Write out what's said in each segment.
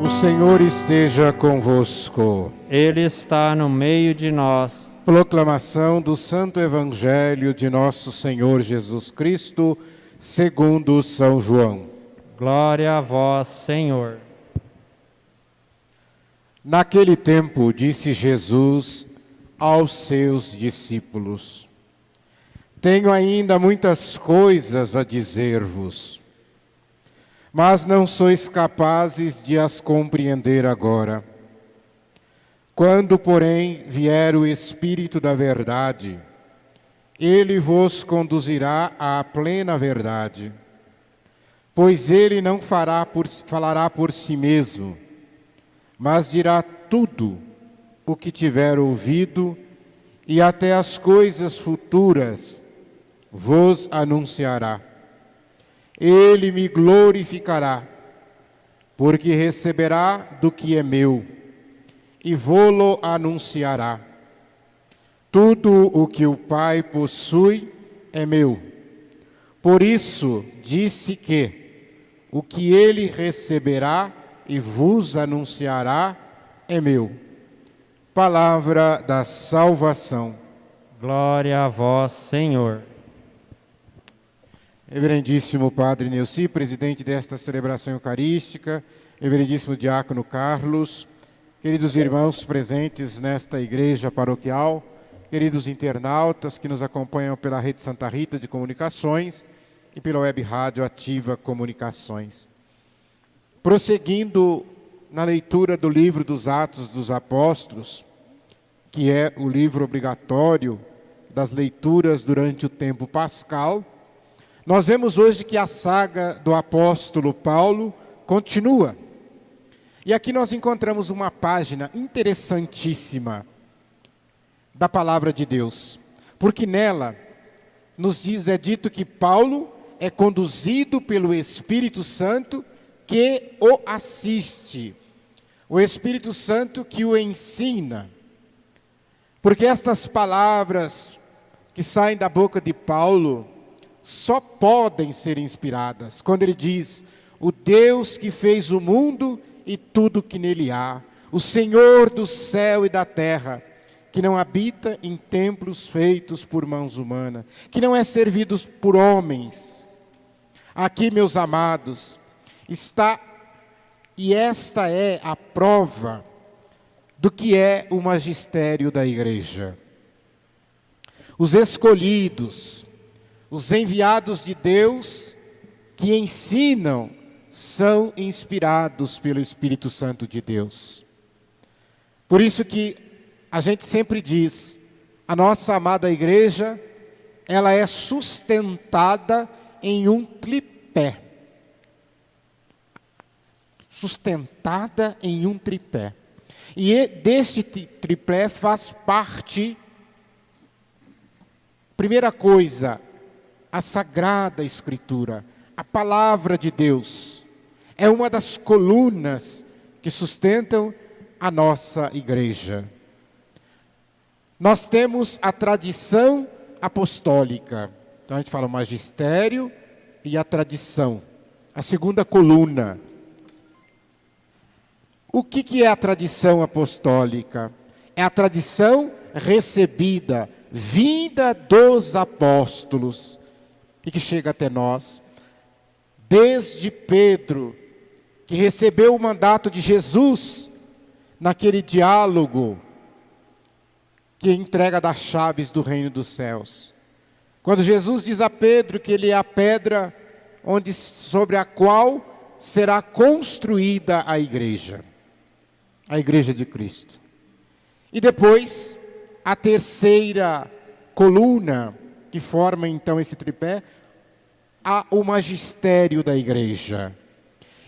O Senhor esteja convosco. Ele está no meio de nós. Proclamação do Santo Evangelho de Nosso Senhor Jesus Cristo, segundo São João. Glória a vós, Senhor. Naquele tempo, disse Jesus aos seus discípulos: Tenho ainda muitas coisas a dizer-vos, mas não sois capazes de as compreender agora. Quando, porém, vier o Espírito da verdade, ele vos conduzirá à plena verdade, pois ele não falará por si mesmo, mas dirá tudo o que tiver ouvido, e até as coisas futuras vos anunciará. Ele me glorificará, porque receberá do que é meu, e vô-lo anunciará. Tudo o que o Pai possui é meu. Por isso disse que o que ele receberá e vos anunciará é meu. Palavra da salvação. Glória a vós, Senhor. Reverendíssimo Padre Neuci, presidente desta celebração eucarística, reverendíssimo Diácono Carlos, queridos irmãos presentes nesta igreja paroquial, queridos internautas que nos acompanham pela Rede Santa Rita de Comunicações e pela Web Rádio Ativa Comunicações. Prosseguindo na leitura do livro dos Atos dos Apóstolos, que é o livro obrigatório das leituras durante o tempo pascal, nós vemos hoje que a saga do apóstolo Paulo continua. E aqui nós encontramos uma página interessantíssima da palavra de Deus, porque nela é dito que Paulo é conduzido pelo Espírito Santo que o assiste, o Espírito Santo que o ensina. Porque estas palavras que saem da boca de Paulo só podem ser inspiradas quando ele diz: o Deus que fez o mundo e tudo que nele há, o Senhor do céu e da terra, que não habita em templos feitos por mãos humanas, que não é servido por homens. Aqui, meus amados, está, e esta é a prova do que é o magistério da igreja. Os escolhidos, os enviados de Deus que ensinam são inspirados pelo Espírito Santo de Deus. Por isso que a gente sempre diz, a nossa amada igreja, ela é sustentada em um tripé. Sustentada em um tripé. E deste tripé faz parte, primeira coisa, a Sagrada Escritura, a Palavra de Deus, é uma das colunas que sustentam a nossa igreja. Nós temos a tradição apostólica, então a gente fala o magistério e a tradição, a segunda coluna. O que é a tradição apostólica? É a tradição recebida, vinda dos apóstolos, e que chega até nós, desde Pedro, que recebeu o mandato de Jesus, naquele diálogo, que entrega das chaves do reino dos céus. Quando Jesus diz a Pedro que ele é a pedra sobre a qual será construída a igreja de Cristo. E depois, a terceira coluna, que forma então esse tripé, o magistério da igreja.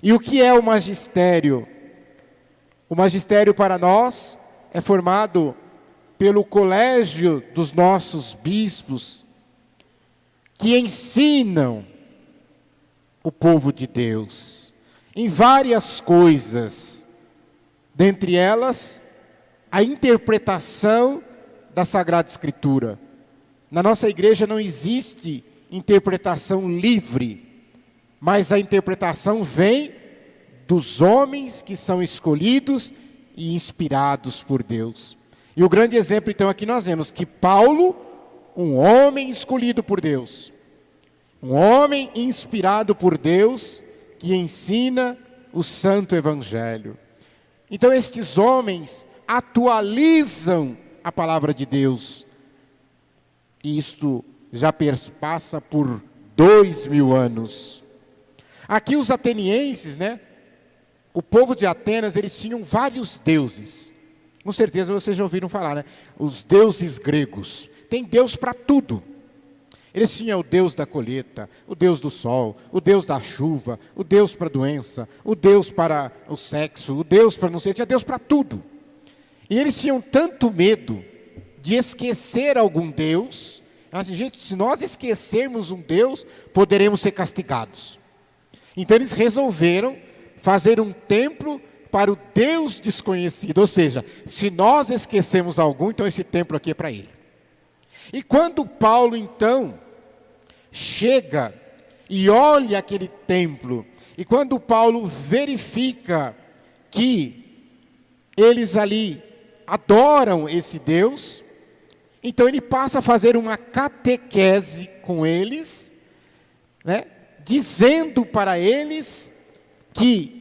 E o que é o magistério? O magistério para nós é formado pelo colégio dos nossos bispos, que ensinam o povo de Deus em várias coisas, dentre elas a interpretação da Sagrada Escritura. Na nossa igreja não existe interpretação livre, mas a interpretação vem dos homens que são escolhidos e inspirados por Deus. E o grande exemplo, então, aqui nós vemos que Paulo, um homem escolhido por Deus, um homem inspirado por Deus, que ensina o Santo Evangelho. Então, estes homens atualizam a palavra de Deus. E isto já passa por 2000 anos. Aqui os atenienses, o povo de Atenas, eles tinham vários deuses. Com certeza vocês já ouviram falar, os deuses gregos. Tem Deus para tudo. Eles tinham o Deus da colheita, o Deus do sol, o Deus da chuva, o Deus para a doença, o Deus para o sexo, o Deus para não sei, tinha Deus para tudo. E eles tinham tanto medo de esquecer algum Deus, assim, gente, se nós esquecermos um Deus, poderemos ser castigados. Então eles resolveram fazer um templo para o Deus desconhecido, ou seja, se nós esquecemos algum, então esse templo aqui é para ele. E quando Paulo então chega e olha aquele templo, e quando Paulo verifica que eles ali adoram esse Deus, então ele passa a fazer uma catequese com eles, dizendo para eles que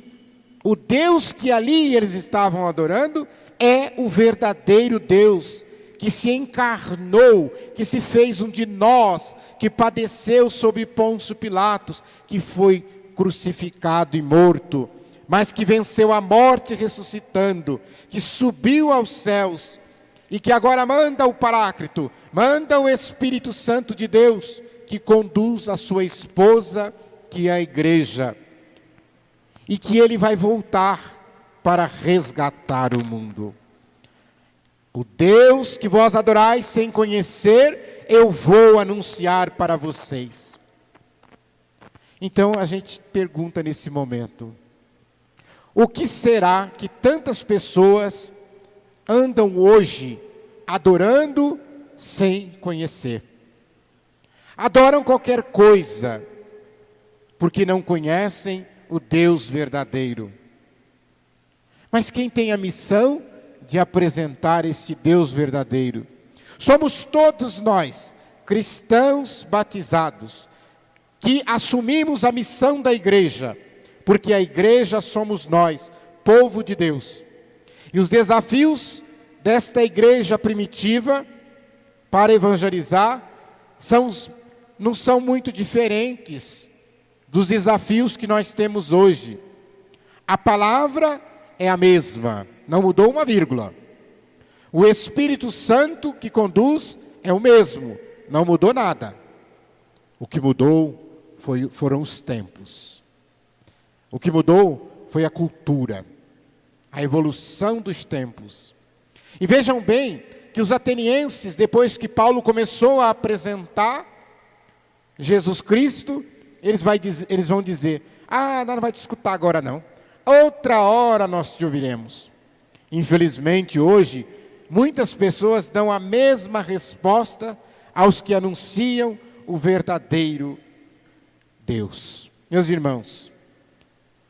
o Deus que ali eles estavam adorando é o verdadeiro Deus, que se encarnou, que se fez um de nós, que padeceu sob Pôncio Pilatos, que foi crucificado e morto, mas que venceu a morte ressuscitando, que subiu aos céus, e que agora manda o Paráclito, manda o Espírito Santo de Deus, que conduz a sua esposa, que é a igreja, e que ele vai voltar para resgatar o mundo. O Deus que vós adorais sem conhecer, eu vou anunciar para vocês. Então a gente pergunta nesse momento, o que será que tantas pessoas andam hoje adorando sem conhecer? Adoram qualquer coisa, porque não conhecem o Deus verdadeiro. Mas quem tem a missão de apresentar este Deus verdadeiro? Somos todos nós, cristãos batizados, que assumimos a missão da igreja, porque a igreja somos nós, povo de Deus. E os desafios desta igreja primitiva para evangelizar não são muito diferentes dos desafios que nós temos hoje. A palavra é a mesma, não mudou uma vírgula. O Espírito Santo que conduz é o mesmo, não mudou nada. O que mudou foram os tempos. O que mudou foi a cultura, a evolução dos tempos. E vejam bem que os atenienses, depois que Paulo começou a apresentar Jesus Cristo, eles vão dizer, nós não vai te escutar agora não. Outra hora nós te ouviremos. Infelizmente hoje, muitas pessoas dão a mesma resposta aos que anunciam o verdadeiro Deus. Meus irmãos,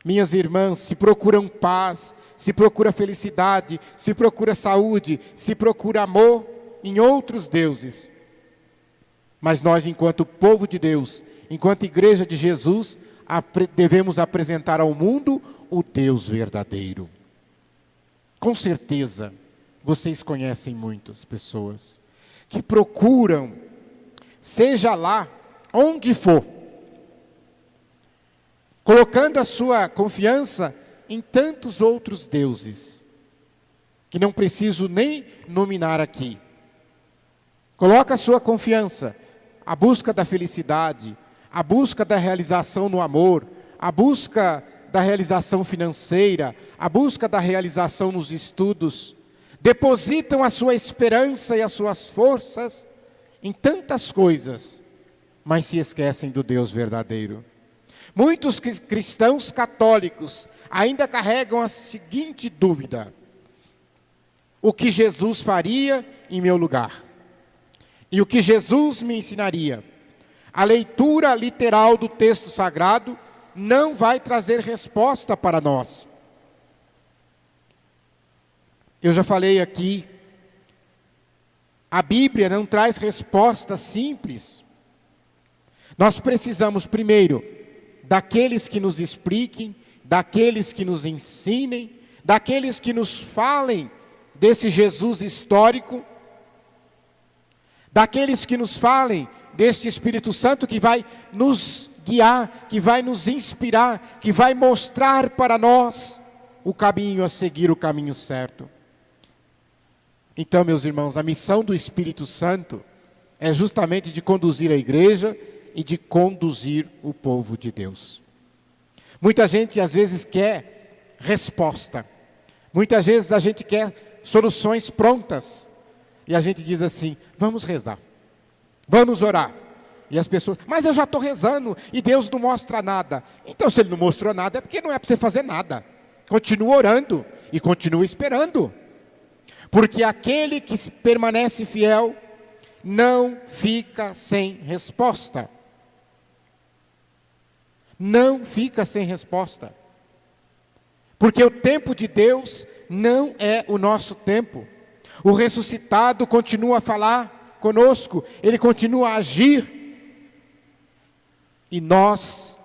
minhas irmãs, se procuram paz, se procura felicidade, se procura saúde, se procura amor em outros deuses. Mas nós, enquanto povo de Deus, enquanto igreja de Jesus, devemos apresentar ao mundo o Deus verdadeiro. Com certeza, vocês conhecem muitas pessoas que procuram, seja lá onde for, colocando a sua confiança em tantos outros deuses, que não preciso nem nominar aqui. Coloca a sua confiança, a busca da felicidade, a busca da realização no amor, a busca da realização financeira, a busca da realização nos estudos, depositam a sua esperança e as suas forças em tantas coisas, mas se esquecem do Deus verdadeiro. Muitos cristãos católicos ainda carregam a seguinte dúvida: o que Jesus faria em meu lugar? E o que Jesus me ensinaria? A leitura literal do texto sagrado não vai trazer resposta para nós. Eu já falei aqui, a Bíblia não traz respostas simples. Nós precisamos, primeiro, daqueles que nos expliquem, daqueles que nos ensinem, daqueles que nos falem desse Jesus histórico, daqueles que nos falem deste Espírito Santo que vai nos guiar, que vai nos inspirar, que vai mostrar para nós o caminho a seguir, o caminho certo. Então, meus irmãos, a missão do Espírito Santo é justamente de conduzir a igreja e de conduzir o povo de Deus. Muita gente às vezes quer resposta. Muitas vezes a gente quer soluções prontas. E a gente diz assim, vamos rezar, vamos orar. E as pessoas, mas eu já estou rezando e Deus não mostra nada. Então se Ele não mostrou nada é porque não é para você fazer nada. Continua orando e continua esperando. Porque aquele que permanece fiel não fica sem resposta. Não fica sem resposta. Porque o tempo de Deus não é o nosso tempo. O ressuscitado continua a falar conosco, Ele continua a agir. E nós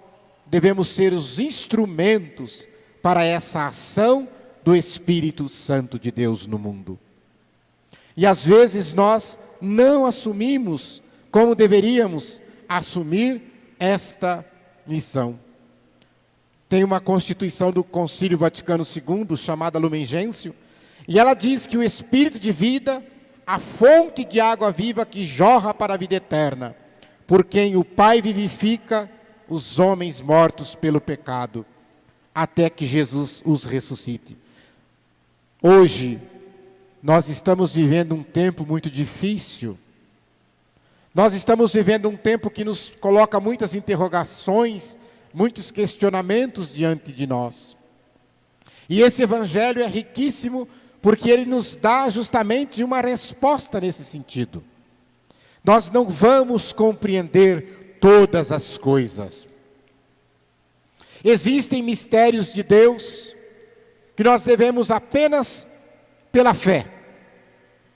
devemos ser os instrumentos para essa ação do Espírito Santo de Deus no mundo. E às vezes nós não assumimos como deveríamos assumir esta missão. Tem uma constituição do Concílio Vaticano II, chamada Lumen Gentium, e ela diz que o Espírito de vida, a fonte de água viva que jorra para a vida eterna, por quem o Pai vivifica os homens mortos pelo pecado, até que Jesus os ressuscite. Hoje, nós estamos vivendo um tempo muito difícil. Nós estamos vivendo um tempo que nos coloca muitas interrogações, muitos questionamentos diante de nós. E esse evangelho é riquíssimo porque ele nos dá justamente uma resposta nesse sentido. Nós não vamos compreender todas as coisas. Existem mistérios de Deus que nós devemos apenas, pela fé,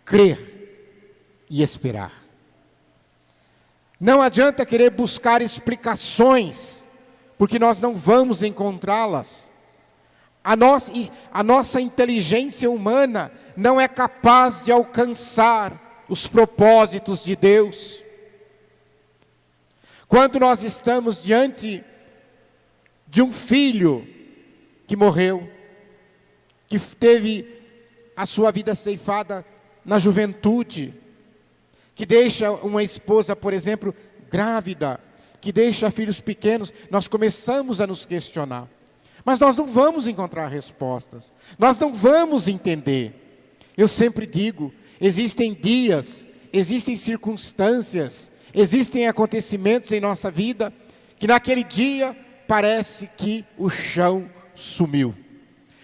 crer e esperar. Não adianta querer buscar explicações, porque nós não vamos encontrá-las. A nossa inteligência humana não é capaz de alcançar os propósitos de Deus. Quando nós estamos diante de um filho que morreu, que teve a sua vida ceifada na juventude, que deixa uma esposa, por exemplo, grávida, que deixa filhos pequenos, nós começamos a nos questionar. Mas nós não vamos encontrar respostas, nós não vamos entender. Eu sempre digo, existem dias, existem circunstâncias, existem acontecimentos em nossa vida, que naquele dia parece que o chão sumiu.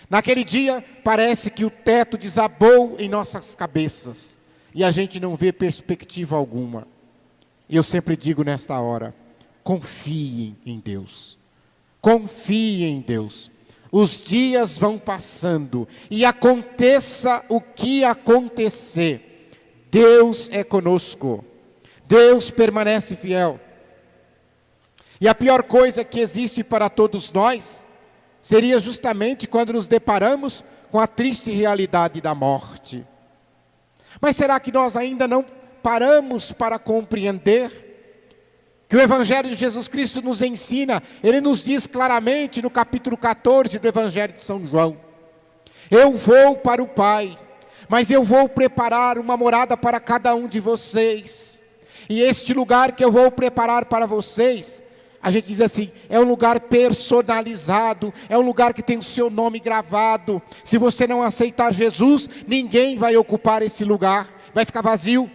Naquele dia parece que o teto desabou em nossas cabeças, e a gente não vê perspectiva alguma. E eu sempre digo nesta hora, confiem em Deus. Confie em Deus. Os dias vão passando e aconteça o que acontecer, Deus é conosco. Deus permanece fiel. E a pior coisa que existe para todos nós seria justamente quando nos deparamos com a triste realidade da morte. Mas será que nós ainda não paramos para compreender que o Evangelho de Jesus Cristo nos ensina? Ele nos diz claramente no capítulo 14 do Evangelho de São João: eu vou para o Pai, mas eu vou preparar uma morada para cada um de vocês. E este lugar que eu vou preparar para vocês, a gente diz assim, é um lugar personalizado, é um lugar que tem o seu nome gravado. Se você não aceitar Jesus, ninguém vai ocupar esse lugar, vai ficar vazio.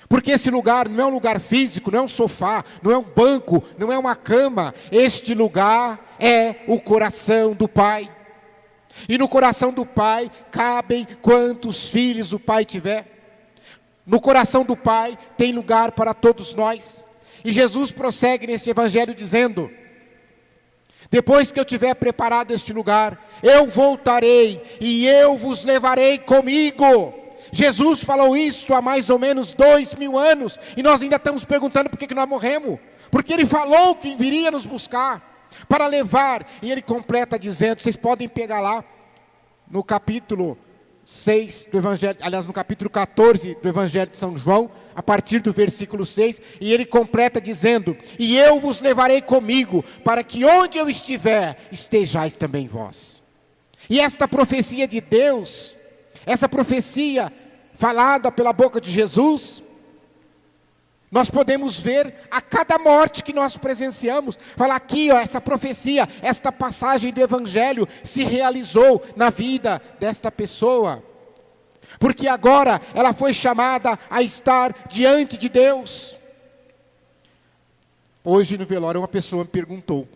Porque esse lugar não é um lugar físico, não é um sofá, não é um banco, não é uma cama. Este lugar é o coração do Pai. E no coração do Pai cabem quantos filhos o Pai tiver. No coração do Pai tem lugar para todos nós. E Jesus prossegue nesse evangelho dizendo: Depois que eu tiver preparado este lugar, eu voltarei e eu vos levarei comigo. Jesus falou isso há mais ou menos 2000 anos, e nós ainda estamos perguntando por que nós morremos. Porque Ele falou que viria nos buscar, para levar, e Ele completa dizendo, vocês podem pegar lá, no capítulo 6 do Evangelho, aliás, no capítulo 14 do Evangelho de São João, a partir do versículo 6, e Ele completa dizendo, e eu vos levarei comigo, para que onde eu estiver, estejais também vós. E esta profecia de Deus, essa profecia falada pela boca de Jesus, nós podemos ver a cada morte que nós presenciamos. Fala aqui, ó, essa profecia, esta passagem do Evangelho se realizou na vida desta pessoa. Porque agora ela foi chamada a estar diante de Deus. Hoje no velório uma pessoa me perguntou,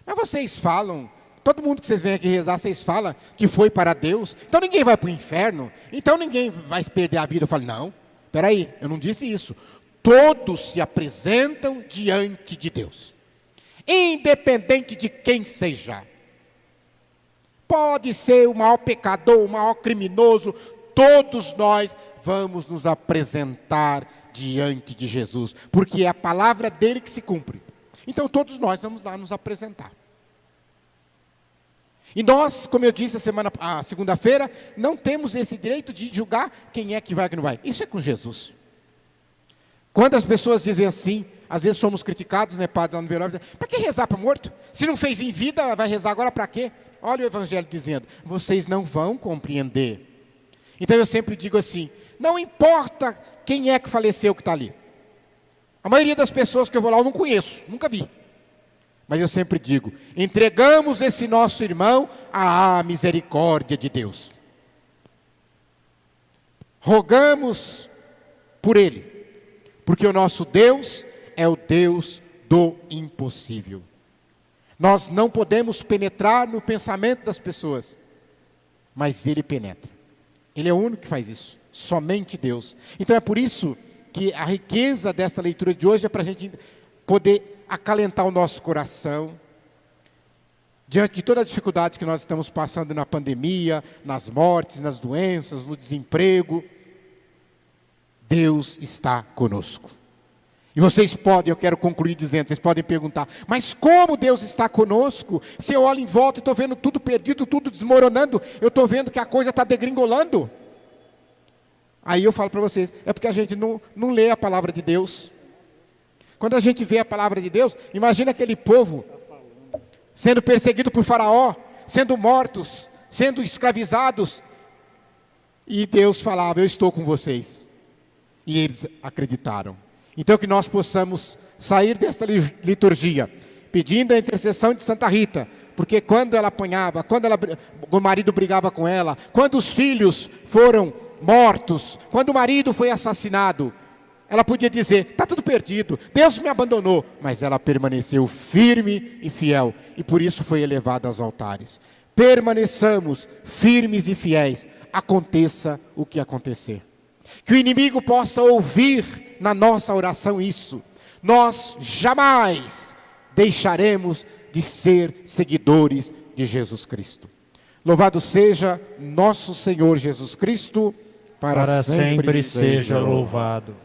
mas vocês falam, todo mundo que vocês vêm aqui rezar, vocês falam que foi para Deus, então ninguém vai para o inferno, então ninguém vai perder a vida. Eu falo, não, peraí, eu não disse isso. Todos se apresentam diante de Deus, independente de quem seja. Pode ser o maior pecador, o maior criminoso, todos nós vamos nos apresentar diante de Jesus, porque é a palavra dele que se cumpre. Então todos nós vamos lá nos apresentar. E nós, como eu disse a segunda-feira, não temos esse direito de julgar quem é que vai e quem não vai. Isso é com Jesus. Quando as pessoas dizem assim, às vezes somos criticados, né, padre, lá no velório, para que rezar para morto? Se não fez em vida, vai rezar agora para quê? Olha o Evangelho dizendo, vocês não vão compreender. Então eu sempre digo assim, não importa quem é que faleceu que está ali. A maioria das pessoas que eu vou lá eu não conheço, nunca vi. Mas eu sempre digo, entregamos esse nosso irmão à misericórdia de Deus. Rogamos por ele. Porque o nosso Deus é o Deus do impossível. Nós não podemos penetrar no pensamento das pessoas, mas Ele penetra. Ele é o único que faz isso, somente Deus. Então é por isso que a riqueza desta leitura de hoje é para a gente poder acalentar o nosso coração, diante de toda a dificuldade que nós estamos passando na pandemia, nas mortes, nas doenças, no desemprego. Deus está conosco. E vocês podem, eu quero concluir dizendo, vocês podem perguntar, mas como Deus está conosco? Se eu olho em volta e estou vendo tudo perdido, tudo desmoronando, eu estou vendo que a coisa está degringolando. Aí eu falo para vocês, é porque a gente não lê a palavra de Deus. Quando a gente vê a palavra de Deus, imagina aquele povo sendo perseguido por Faraó, sendo mortos, sendo escravizados, e Deus falava, eu estou com vocês. E eles acreditaram. Então que nós possamos sair dessa liturgia, pedindo a intercessão de Santa Rita, porque quando ela apanhava, quando o marido brigava com ela, quando os filhos foram mortos, quando o marido foi assassinado, ela podia dizer, está tudo perdido, Deus me abandonou, mas ela permaneceu firme e fiel, e por isso foi elevada aos altares. Permaneçamos firmes e fiéis, aconteça o que acontecer. Que o inimigo possa ouvir na nossa oração isso. Nós jamais deixaremos de ser seguidores de Jesus Cristo. Louvado seja nosso Senhor Jesus Cristo, para sempre seja louvado.